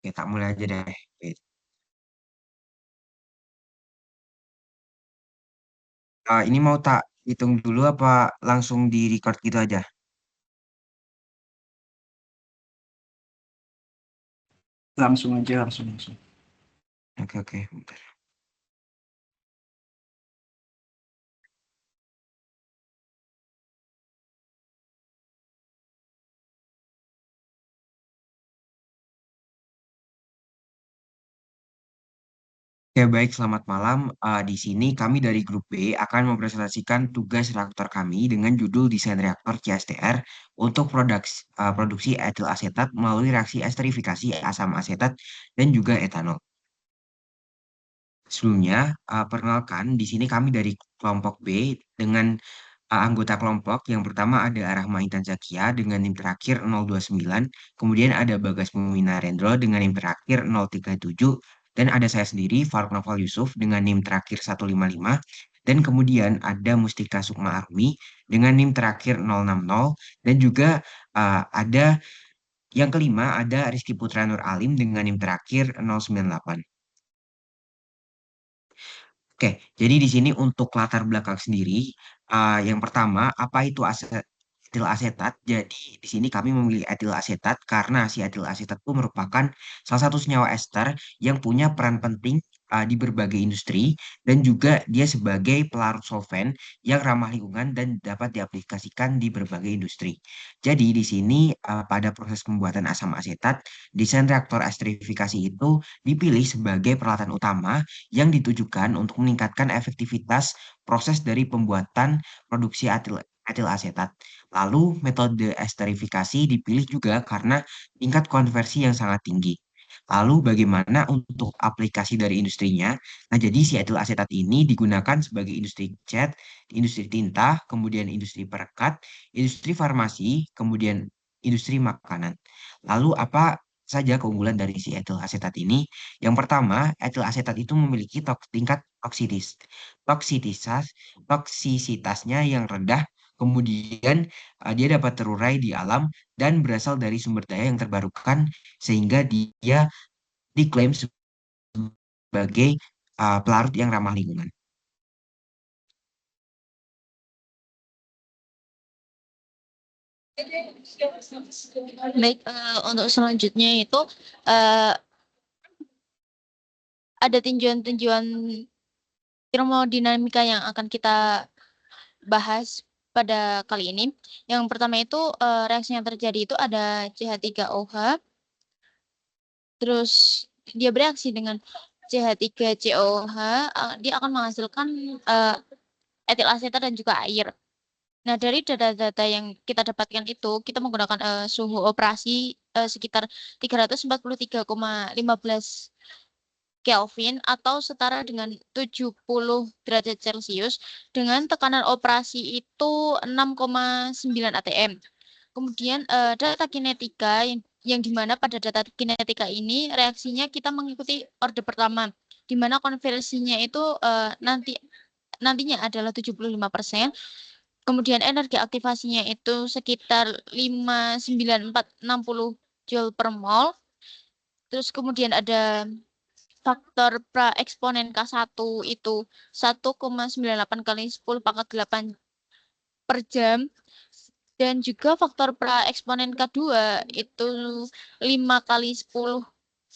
Oke, tak mulai aja deh. Oke. Ini mau tak hitung dulu apa langsung di record gitu aja? Langsung aja, langsung. Oke, oke. Bentar. Oke, baik. Selamat malam. Di sini kami dari grup B akan mempresentasikan tugas reaktor kami dengan judul Desain Reaktor CSTR untuk produksi etil asetat melalui reaksi esterifikasi asam asetat dan juga etanol. Sebelumnya, perkenalkan, di sini kami dari kelompok B dengan anggota kelompok. Yang pertama ada Rahma Intan Zakia dengan NIM terakhir 029, kemudian ada Bagas Muwina Rendro dengan NIM terakhir 037, dan ada saya sendiri, Faruk Noval Yusuf dengan NIM terakhir 155, dan kemudian ada Mustika Sukma Armi dengan NIM terakhir 060, dan juga ada yang kelima ada Rizky Putra Nur Alim dengan NIM terakhir 098. Oke, jadi di sini untuk latar belakang sendiri, yang pertama, apa itu etil asetat? Jadi di sini kami memilih etil asetat karena si etil asetat itu merupakan salah satu senyawa ester yang punya peran penting di berbagai industri dan juga dia sebagai pelarut solvent yang ramah lingkungan dan dapat diaplikasikan di berbagai industri. Jadi di sini pada proses pembuatan asam asetat, desain reaktor esterifikasi itu dipilih sebagai peralatan utama yang ditujukan untuk meningkatkan efektivitas proses dari pembuatan produksi etil asetat. Lalu metode esterifikasi dipilih juga karena tingkat konversi yang sangat tinggi. Lalu bagaimana untuk aplikasi dari industrinya? Nah, jadi si etil asetat ini digunakan sebagai industri cat, industri tinta, kemudian industri perekat, industri farmasi, kemudian industri makanan. Lalu apa saja keunggulan dari si etil asetat ini? Yang pertama, etil asetat itu memiliki tingkat toksisitas, toksisitasnya yang rendah, kemudian dia dapat terurai di alam dan berasal dari sumber daya yang terbarukan sehingga dia diklaim sebagai pelarut yang ramah lingkungan. Baik, untuk selanjutnya itu eh, ada tinjauan-tinjauan termodinamika yang akan kita bahas pada kali ini. Yang pertama itu reaksi yang terjadi itu ada CH3OH, terus dia bereaksi dengan CH3COH, dia akan menghasilkan eh, etil asetat dan juga air. Nah, dari data-data yang kita dapatkan itu, kita menggunakan suhu operasi sekitar 343,15 Kelvin atau setara dengan 70 derajat Celcius dengan tekanan operasi itu 6,9 atm. Kemudian data kinetika yang dimana pada data kinetika ini reaksinya kita mengikuti orde pertama, di mana konversinya itu nantinya adalah 75%. Kemudian energi aktivasinya itu sekitar 59460 Joule per mol. Terus kemudian ada faktor pra eksponen K1 itu 1,98 kali 10 pangkat 8 per jam. Dan juga faktor pra eksponen K2 itu 5 kali 10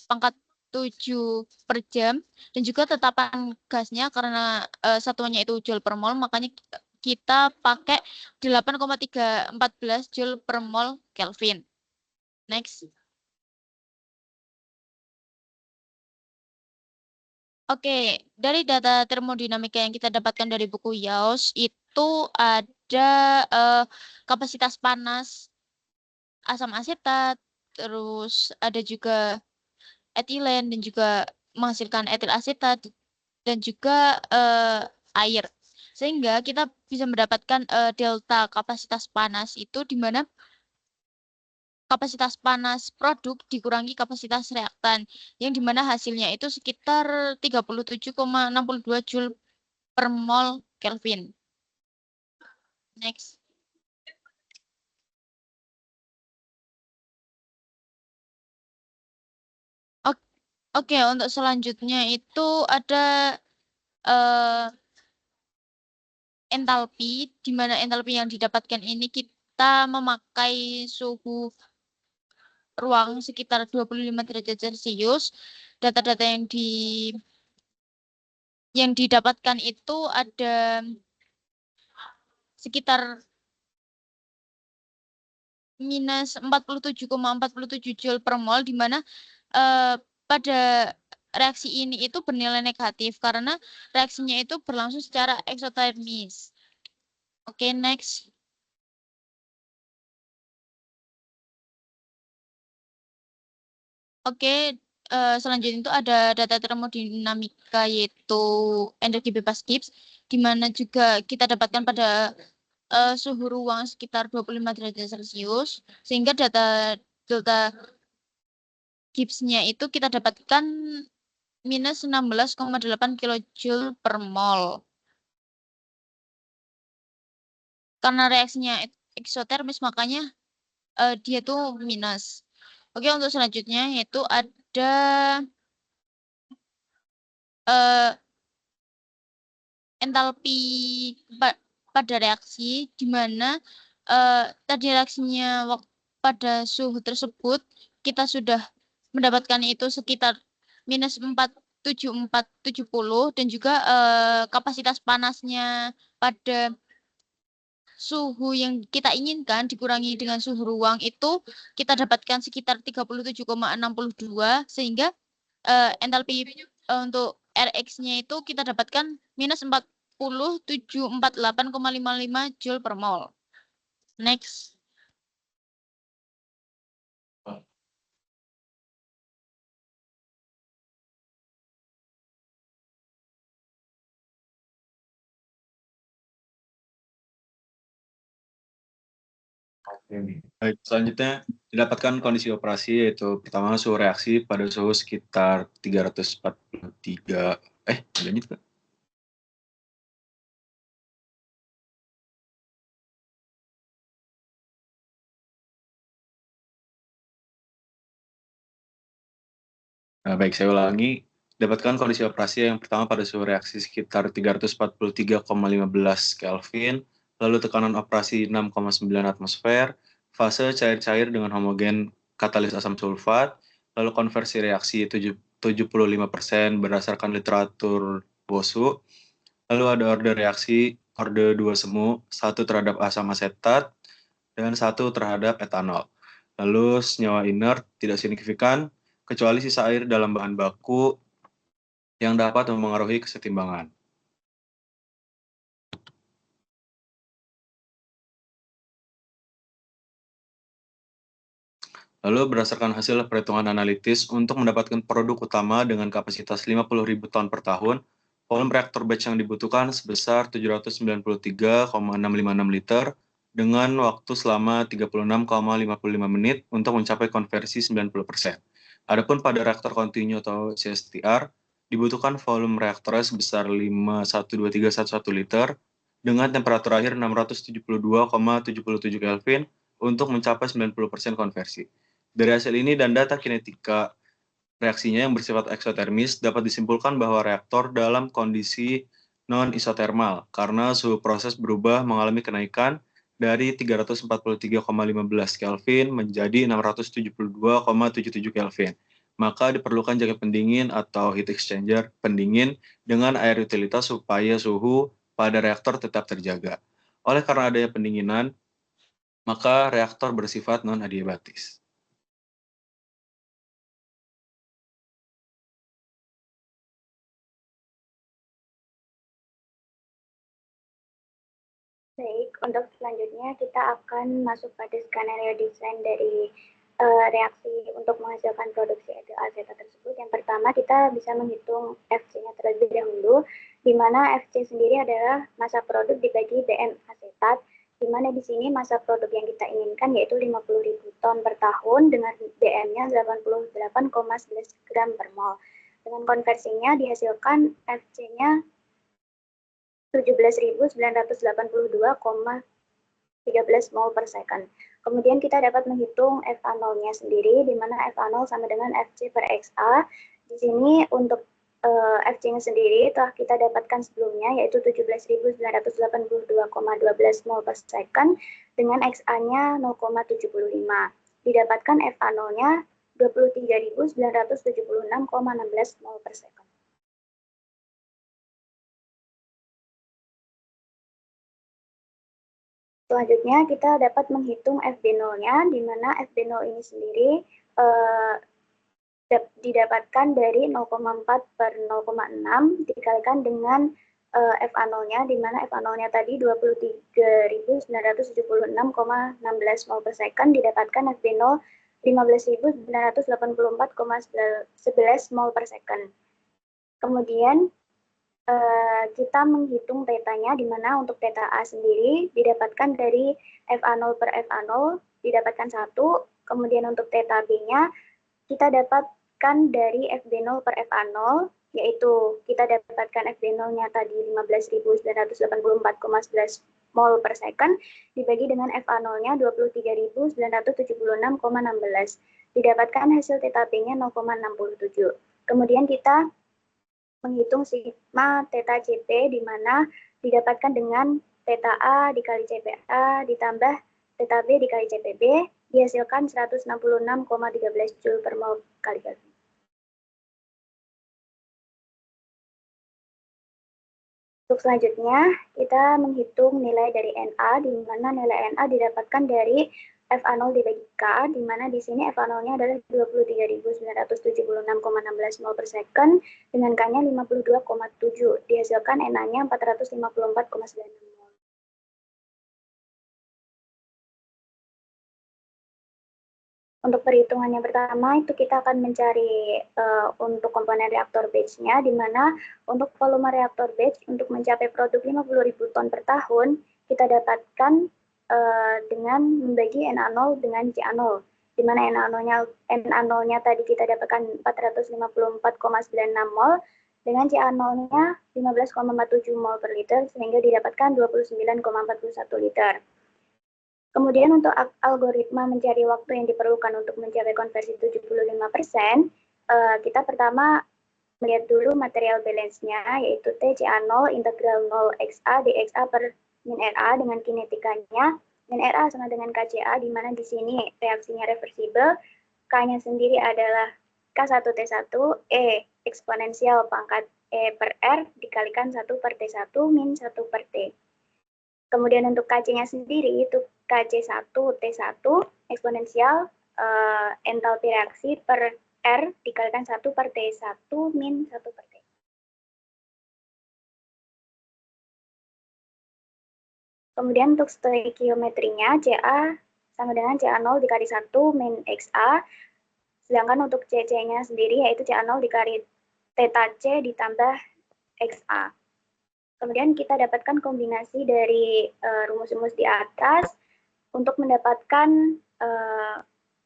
pangkat 7 per jam. Dan juga tetapan gasnya karena satuannya itu Joule per mol, makanya kita pakai 8,314 Joule per mol Kelvin. Next. Oke, dari data termodinamika yang kita dapatkan dari buku Yaos itu ada eh, kapasitas panas asam asetat, terus ada juga etilen dan juga menghasilkan etil asetat dan juga air. Sehingga kita bisa mendapatkan delta kapasitas panas itu di mana kapasitas panas produk dikurangi kapasitas reaktan yang dimana hasilnya itu sekitar 37,62 Joule per mol Kelvin. Next. Oke, untuk selanjutnya itu ada entalpi, di mana entalpi yang didapatkan ini kita memakai suhu ruang sekitar 25 derajat Celcius. Data-data yang didapatkan itu ada sekitar minus 47,47 Joule per mol, di mana pada reaksi ini itu bernilai negatif karena reaksinya itu berlangsung secara eksotermis. Oke, next. Oke, selanjutnya itu ada data termodinamika yaitu energi bebas Gibbs, di mana juga kita dapatkan pada suhu ruang sekitar 25 derajat Celcius, sehingga delta Gibbs-nya itu kita dapatkan minus 16,8 kilojoule per mol. Karena reaksinya eksotermis, makanya dia tuh minus. Oke, untuk selanjutnya yaitu ada entalpi pada reaksi, di mana tadi reaksinya pada suhu tersebut kita sudah mendapatkan itu sekitar minus 47470, dan juga kapasitas panasnya pada suhu yang kita inginkan dikurangi dengan suhu ruang itu kita dapatkan sekitar 37,62, sehingga entalpi untuk Rx-nya itu kita dapatkan minus 4748,55 Joule per mol. Next. Baik, selanjutnya didapatkan kondisi operasi yaitu pertama suhu reaksi pada suhu sekitar 343 lanjut Kak. Nah, baik, saya ulangi. Dapatkan kondisi operasi yang pertama pada suhu reaksi sekitar 343,15 Kelvin, lalu tekanan operasi 6,9 atmosfer, fase cair-cair dengan homogen katalis asam sulfat, lalu konversi reaksi 75% berdasarkan literatur Bosu, lalu ada orde reaksi orde 2 semu, 1 terhadap asam asetat, dan 1 terhadap etanol. Lalu senyawa inert tidak signifikan, kecuali sisa air dalam bahan baku yang dapat mempengaruhi kesetimbangan. Lalu berdasarkan hasil perhitungan analitis untuk mendapatkan produk utama dengan kapasitas 50.000 ton per tahun, volume reaktor batch yang dibutuhkan sebesar 793,656 liter dengan waktu selama 36,55 menit untuk mencapai konversi 90%. Adapun pada reaktor kontinu atau CSTR, dibutuhkan volume reaktornya sebesar 5123111 liter dengan temperatur akhir 672,77 Kelvin untuk mencapai 90% konversi. Dari hasil ini dan data kinetika reaksinya yang bersifat eksotermis dapat disimpulkan bahwa reaktor dalam kondisi non-isotermal karena suhu proses berubah mengalami kenaikan dari 343,15 Kelvin menjadi 672,77 Kelvin. Maka diperlukan jaket pendingin atau heat exchanger pendingin dengan air utilitas supaya suhu pada reaktor tetap terjaga. Oleh karena adanya pendinginan, maka reaktor bersifat non-adiabatis. Baik, untuk selanjutnya kita akan masuk pada skenario desain dari reaksi untuk menghasilkan produksi etil asetat tersebut. Yang pertama kita bisa menghitung FC-nya terlebih dahulu, di mana FC sendiri adalah massa produk dibagi BM asetat, di mana di sini massa produk yang kita inginkan yaitu 50.000 ton per tahun dengan BM-nya 88,11 gram per mol. Dengan konversinya dihasilkan FC-nya 17.982,13 mol per second. Kemudian kita dapat menghitung F0-nya sendiri, di mana F0 sama dengan FC per XA, Di sini untuk Fc-nya sendiri telah kita dapatkan sebelumnya, yaitu 17.982,12 mol per second dengan XA-nya 0,75. Didapatkan FA0-nya 23.976,16 mol per second. Selanjutnya kita dapat menghitung FB0-nya, di mana FB0 ini sendiri didapatkan dari 0,4 per 0,6 dikalikan dengan FA0-nya, di mana FA0-nya tadi 23.976,16 mol per second, didapatkan FB0 15.984,11 mol per second. Kemudian kita menghitung tetanya, di mana untuk teta A sendiri didapatkan dari FA0 per FA0 didapatkan 1, kemudian untuk teta B-nya kita dapatkan dari FB0 per FA0, yaitu kita dapatkan FB0-nya tadi 15.984,11 mol per second, dibagi dengan FA0-nya 23.976,16. Didapatkan hasil teta B-nya 0,67. Kemudian kita menghitung sigma teta CP, di mana didapatkan dengan teta A dikali CPA ditambah teta B dikali CPB, dihasilkan 166,13 Joule per mol kali Kelvin. Untuk selanjutnya, kita menghitung nilai dari Na, di mana nilai Na didapatkan dari FA0 dibagi K, di mana di sini FA0-nya adalah 23.976,16 mol per second, dengan K-nya 52,7, dihasilkan Na-nya 454,96 mol. Untuk perhitungannya pertama, itu kita akan mencari untuk komponen reaktor batch-nya, di mana untuk volume reaktor batch untuk mencapai produk 50.000 ton per tahun, kita dapatkan dengan membagi Na0 dengan Ca0, di mana Na0-nya tadi kita dapatkan 454,96 mol, dengan Ca0-nya 15,47 mol per liter, sehingga didapatkan 29,41 liter. Kemudian untuk algoritma mencari waktu yang diperlukan untuk mencapai konversi 75%, kita pertama melihat dulu material balance-nya, yaitu TCA0 integral 0 XA dXA per min RA dengan kinetikanya. Min RA sama dengan KCA, di mana di sini reaksinya reversibel. K-nya sendiri adalah K1T1, E eksponensial pangkat E per R dikalikan 1 per T1 min 1 per T. Kemudian untuk KC-nya sendiri itu KC1 T1 eksponensial entalpi reaksi per R dikalikan 1 per T1 min 1 per T. Kemudian untuk stoikiometrinya, Ca sama dengan Ca0 dikali 1 min XA, sedangkan untuk CC-nya sendiri yaitu Ca0 dikali theta C ditambah XA. Kemudian kita dapatkan kombinasi dari rumus-rumus di atas untuk mendapatkan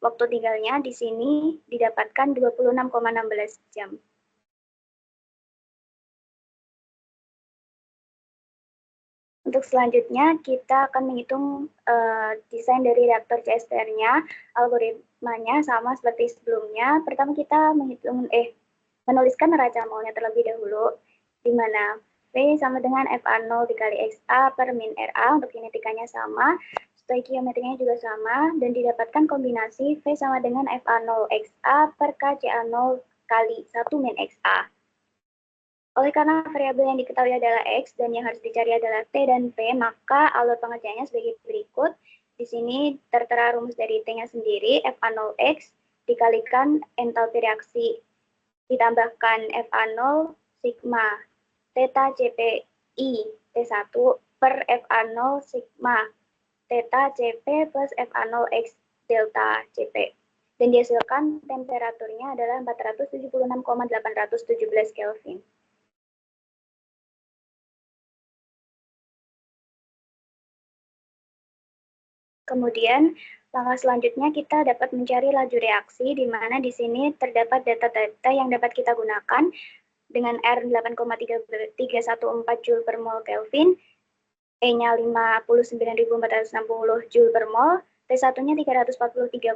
waktu tinggalnya di sini didapatkan 26,16 jam. Untuk selanjutnya kita akan menghitung desain dari reaktor CSTR-nya, algoritmanya sama seperti sebelumnya. Pertama kita menuliskan neraca molnya terlebih dahulu, di mana V sama dengan FA0 dikali XA per min RA, untuk kinetikanya sama, stoikiometrinya juga sama, dan didapatkan kombinasi V sama dengan FA0 XA per KCA0 kali 1 min XA. Oleh karena variabel yang diketahui adalah X dan yang harus dicari adalah T dan P, maka alur pengerjaannya sebagai berikut. Di sini tertera rumus dari T-nya sendiri, FA0X dikalikan entalpi reaksi, ditambahkan FA0 sigma theta CPI T1 per FA0 sigma theta CP plus FA0X delta CP. Dan dihasilkan temperaturnya adalah 476,817 Kelvin. Kemudian, langkah selanjutnya kita dapat mencari laju reaksi, di mana di sini terdapat data-data yang dapat kita gunakan dengan R 8,314 Joule per mol Kelvin, E-nya 59.460 Joule per mol, T1-nya 343,15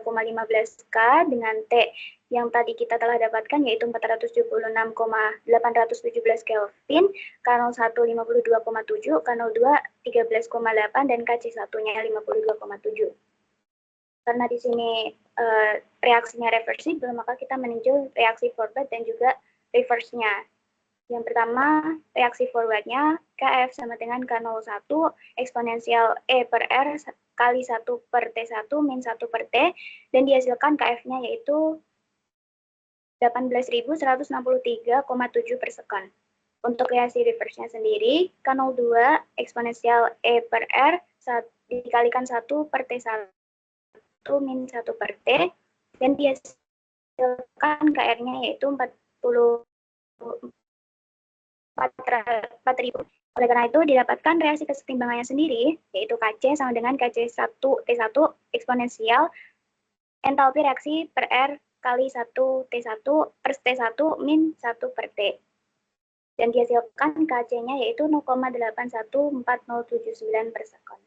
K dengan T yang tadi kita telah dapatkan yaitu 476,817 Kelvin, K01 52,7, K02 13,8 dan KC1-nya 52,7. Karena di sini reaksinya reversibel, maka kita meninjau reaksi forward dan juga reverse-nya. Yang pertama, reaksi forward-nya Kf sama dengan K01 eksponensial E per R kali 1 per T1 min 1 per T, dan dihasilkan Kf-nya yaitu 18.163,7 per sekon. Untuk reaksi reverse-nya sendiri, K02 eksponensial E per R dikalikan 1 per T1 min 1 per T, dan dihasilkan KR-nya yaitu 4.000. Oleh karena itu, didapatkan reaksi kesetimbangannya sendiri, yaitu Kc sama dengan Kc1 T1 eksponensial entalpi reaksi per R kali 1 T1 per T1 min 1 per T. Dan dihasilkan Kc-nya yaitu 0,814079 per sekon.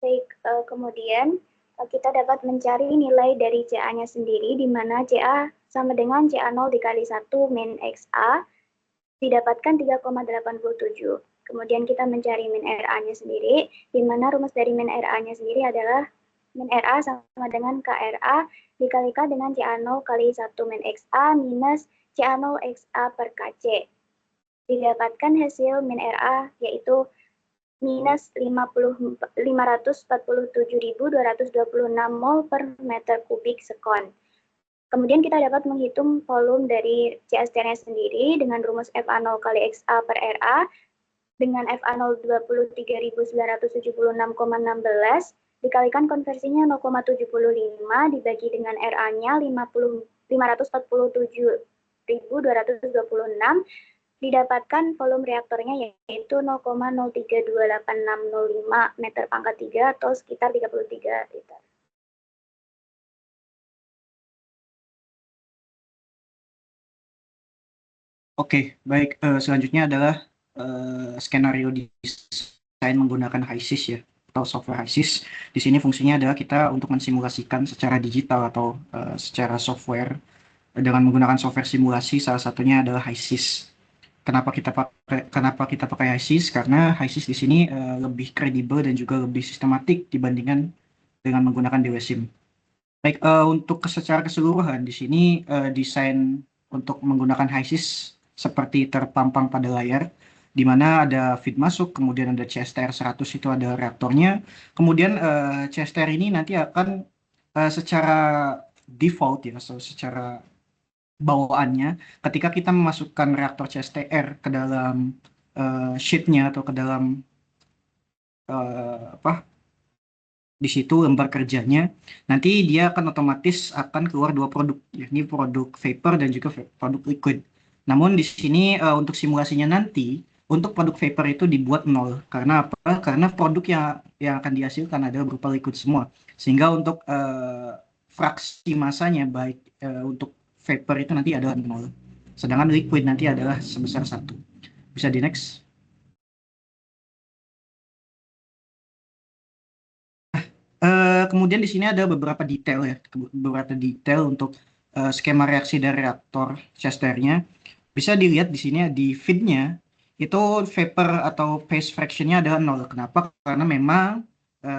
Baik, kemudian kita dapat mencari nilai dari CA-nya sendiri, di mana CA sama dengan CA0 dikali 1 min XA, didapatkan 3,87. Kemudian kita mencari min RA-nya sendiri, di mana rumus dari min RA-nya sendiri adalah min RA sama dengan KRA dikalikan dengan CA0 kali 1 min XA minus CA0 XA per KC. Didapatkan hasil min RA yaitu minus 547.226 mol per meter kubik sekon. Kemudian kita dapat menghitung volume dari CA-nya sendiri dengan rumus FA0 kali XA per RA dengan FA0 23.976,16 dikalikan konversinya 0,75 dibagi dengan RA-nya 547.226, didapatkan volume reaktornya yaitu 0,032865 meter pangkat 3 atau sekitar 33 liter. Oke, baik. Selanjutnya adalah skenario desain menggunakan HYSYS ya, atau software HYSYS. Di sini fungsinya adalah kita untuk mensimulasikan secara digital atau secara software dengan menggunakan software simulasi. Salah satunya adalah HYSYS. Kenapa kita pakai HYSYS? Karena HYSYS di sini lebih kredibel dan juga lebih sistematik dibandingkan dengan menggunakan DWSIM. Baik, untuk secara keseluruhan di sini desain untuk menggunakan HYSYS seperti terpampang pada layar, di mana ada feed masuk, kemudian ada CSTR 100 itu ada reaktornya, kemudian CSTR ini nanti akan secara default ya, secara bawaannya, ketika kita memasukkan reaktor CSTR ke dalam sheet-nya atau ke dalam di situ lembar kerjanya, nanti dia akan otomatis akan keluar dua produk, yakni produk vapor dan juga produk liquid. Namun di sini untuk simulasinya nanti, untuk produk vapor itu dibuat 0. Karena apa? Karena produk yang akan dihasilkan adalah berupa liquid semua. Sehingga untuk fraksi masanya baik untuk vapor itu nanti adalah 0. Sedangkan liquid nanti adalah sebesar 1. Bisa di next. Kemudian di sini ada beberapa detail ya, untuk skema reaksi dari reaktor CSTR-nya. Bisa dilihat di sini di feed-nya itu vapor atau phase fraction-nya adalah 0. Kenapa? Karena memang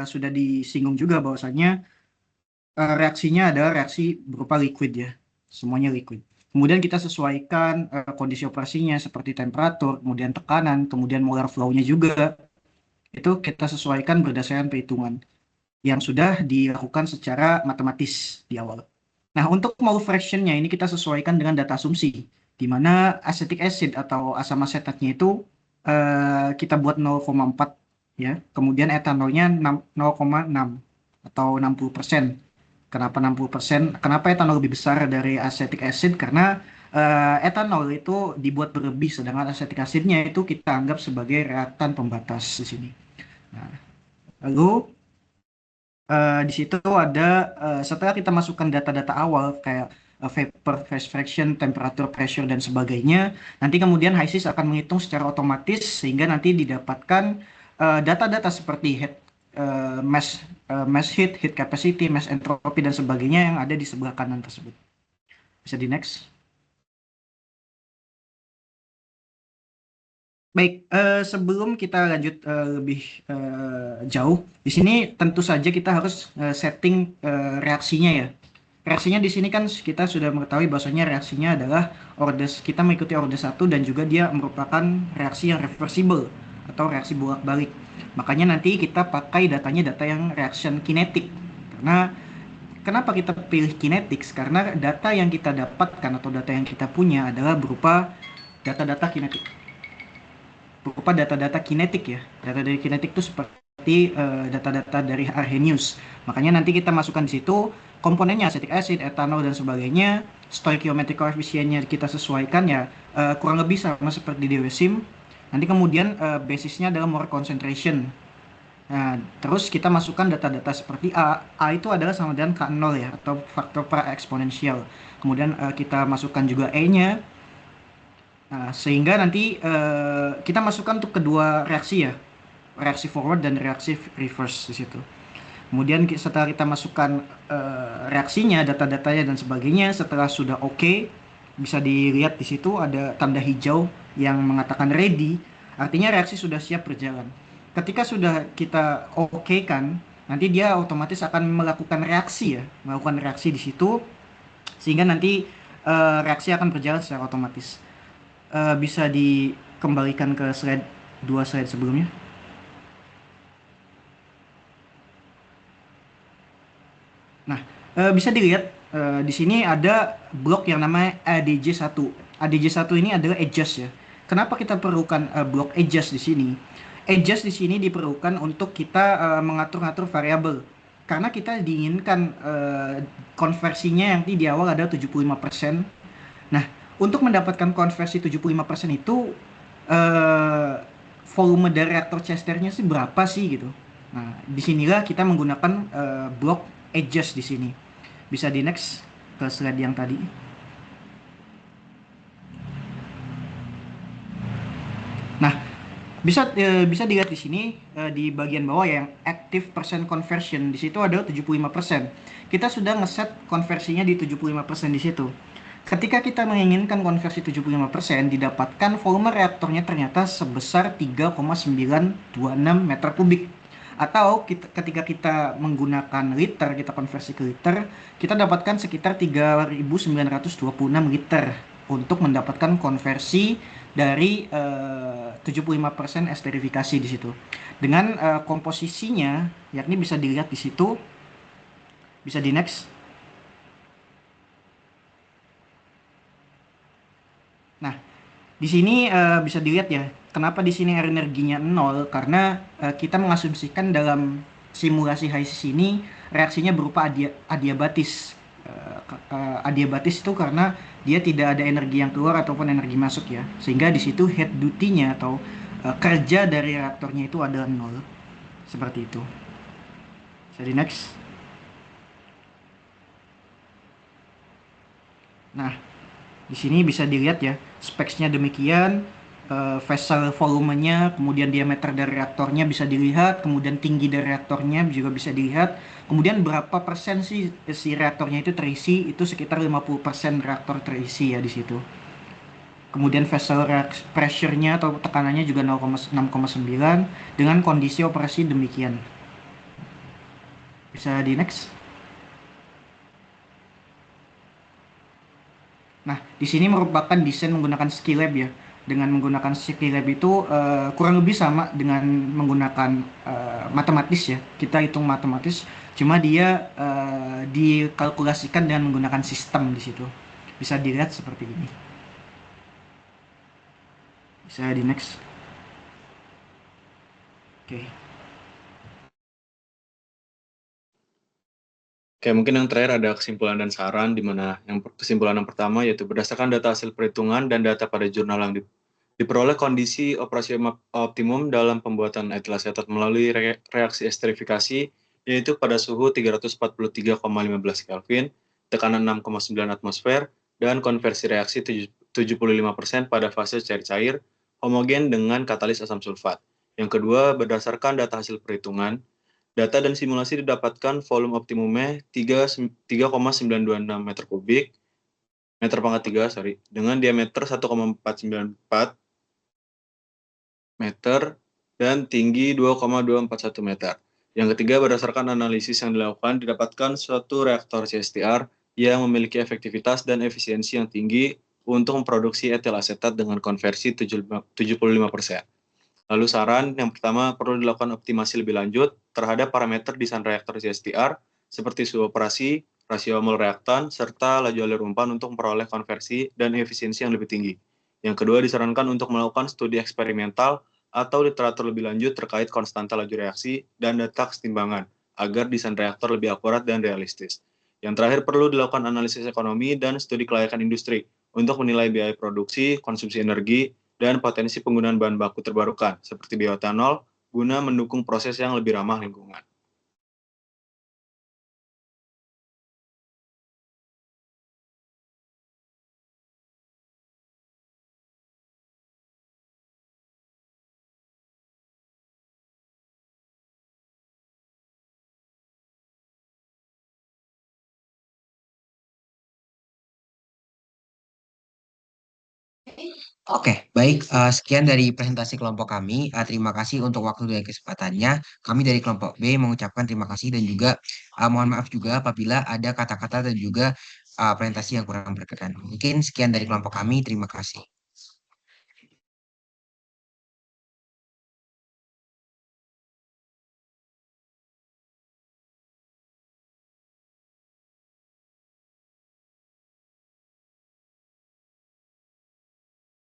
sudah disinggung juga bahwasanya reaksinya adalah reaksi berupa liquid ya, semuanya liquid. Kemudian kita sesuaikan kondisi operasinya seperti temperatur, kemudian tekanan, kemudian molar flow-nya juga. Itu kita sesuaikan berdasarkan perhitungan yang sudah dilakukan secara matematis di awal. Nah, untuk mole fraction-nya ini kita sesuaikan dengan data asumsi, di mana acetic acid atau asam asetatnya itu kita buat 0,4 ya, kemudian etanolnya 0,6 atau 60%. Kenapa 60%? Kenapa etanol lebih besar dari acetic acid? Karena etanol itu dibuat berlebih, sedangkan acetic acidnya itu kita anggap sebagai reaktan pembatas di sini. Nah, lalu di situ ada setelah kita masukkan data-data awal kayak vapor phase fraction, temperature, pressure dan sebagainya, nanti kemudian HISIS akan menghitung secara otomatis sehingga nanti didapatkan data-data seperti head mass heat, heat capacity, mass entropy dan sebagainya yang ada di sebelah kanan tersebut. Bisa di next. Baik, sebelum kita lanjut lebih jauh, di sini tentu saja kita harus setting reaksinya ya. Reaksinya di sini kan kita sudah mengetahui bahwasanya reaksinya adalah kita mengikuti order 1 dan juga dia merupakan reaksi yang reversible atau reaksi bolak-balik. Makanya nanti kita pakai datanya data yang reaction kinetic. Karena kenapa kita pilih kinetics? Karena data yang kita dapatkan atau data yang kita punya adalah berupa data-data kinetik. Berupa data-data kinetik ya. Data dari kinetik itu seperti data-data dari Arrhenius. Makanya nanti kita masukkan di situ komponennya acetic acid, etanol dan sebagainya. Stoichiometric coefficientnya kita sesuaikan ya kurang lebih sama seperti di resim. Nanti kemudian basisnya adalah more concentration. Nah, terus kita masukkan data-data seperti A. A itu adalah sama dengan K0 ya atau faktor pra eksponensial. Kemudian kita masukkan juga E-nya. Nah, sehingga nanti kita masukkan untuk kedua reaksi ya, reaksi forward dan reaksi reverse di situ. Kemudian setelah kita masukkan reaksinya, data-datanya dan sebagainya, setelah sudah oke, bisa dilihat di situ ada tanda hijau yang mengatakan ready, artinya reaksi sudah siap berjalan. Ketika sudah kita oke kan, nanti dia otomatis akan melakukan reaksi ya, melakukan reaksi di situ, sehingga nanti reaksi akan berjalan secara otomatis. Bisa dikembalikan ke slide 2 slide sebelumnya. Nah, bisa dilihat di sini ada blok yang namanya ADJ1. ADJ1 ini adalah adjust ya. Kenapa kita perlukan blok adjust di sini? Adjust di sini diperlukan untuk kita mengatur-ngatur variabel. Karena kita diinginkan konversinya yang di awal ada 75%. Nah, untuk mendapatkan konversi 75% itu volume dari reaktor Chesternya sih berapa sih gitu. Nah, disinilah kita menggunakan blok adjust di sini. Bisa di next ke slide yang tadi. Nah, bisa dilihat di sini di bagian bawah yang active percent conversion di situ ada 75%. Kita sudah ngeset konversinya di 75% di situ. Ketika kita menginginkan konversi 75%, didapatkan volume reaktornya ternyata sebesar 3,926 meter kubik. Atau ketika kita menggunakan liter, kita konversi ke liter, kita dapatkan sekitar 3.926 liter untuk mendapatkan konversi dari 75% esterifikasi di situ. Dengan komposisinya, yakni bisa dilihat di situ, bisa di next. Nah, di sini bisa dilihat ya, kenapa di sini energinya 0? Karena kita mengasumsikan dalam simulasi HISIS ini reaksinya berupa adiabatis. Adiabatis itu karena dia tidak ada energi yang keluar ataupun energi masuk ya, sehingga di situ head duty-nya atau kerja dari reaktornya itu adalah 0. Seperti itu. Jadi next. Nah, di sini bisa dilihat ya, specs-nya demikian, vessel volumenya, kemudian diameter dari reaktornya bisa dilihat, kemudian tinggi dari reaktornya juga bisa dilihat, kemudian berapa persen sih si reaktornya itu terisi, itu sekitar 50% reaktor terisi ya di situ. Kemudian vessel pressure-nya atau tekanannya juga 6,9 dengan kondisi operasi demikian. Bisa di next. Nah, di sini merupakan desain menggunakan Skilab ya. Dengan menggunakan Skilab itu kurang lebih sama dengan menggunakan matematis ya. Kita hitung matematis Cuma dia dikalkulasikan dengan menggunakan sistem di situ. Bisa dilihat seperti ini. Bisa di next. Oke. Oke, mungkin yang terakhir ada kesimpulan dan saran, di mana yang kesimpulan yang pertama yaitu berdasarkan data hasil perhitungan dan data pada jurnal yang diperoleh kondisi operasi optimum dalam pembuatan etil asetat melalui reaksi esterifikasi, yaitu pada suhu 343,15 Kelvin, tekanan 6,9 atmosfer, dan konversi reaksi 75% pada fase cair-cair, homogen dengan katalis asam sulfat. Yang kedua, berdasarkan data hasil perhitungan, data dan simulasi didapatkan volume optimumnya 3,926 meter kubik, meter pangkat 3, dengan diameter 1,494 meter dan tinggi 2,241 meter. Yang ketiga, berdasarkan analisis yang dilakukan, didapatkan suatu reaktor CSTR yang memiliki efektivitas dan efisiensi yang tinggi untuk memproduksi etil asetat dengan konversi 75%. Lalu saran yang pertama, perlu dilakukan optimasi lebih lanjut terhadap parameter desain reaktor CSTR seperti suhu operasi, rasio mol reaktan, serta laju alur umpan untuk memperoleh konversi dan efisiensi yang lebih tinggi. Yang kedua, disarankan untuk melakukan studi eksperimental atau literatur lebih lanjut terkait konstanta laju reaksi dan data kesetimbangan agar desain reaktor lebih akurat dan realistis. Yang terakhir, perlu dilakukan analisis ekonomi dan studi kelayakan industri untuk menilai biaya produksi, konsumsi energi, dan potensi penggunaan bahan baku terbarukan seperti bioetanol guna mendukung proses yang lebih ramah lingkungan. Oke, baik. Sekian dari presentasi kelompok kami. Terima kasih untuk waktu dan kesempatannya. Kami dari kelompok B mengucapkan terima kasih dan juga mohon maaf juga apabila ada kata-kata dan juga presentasi yang kurang berkenan. Mungkin sekian dari kelompok kami. Terima kasih.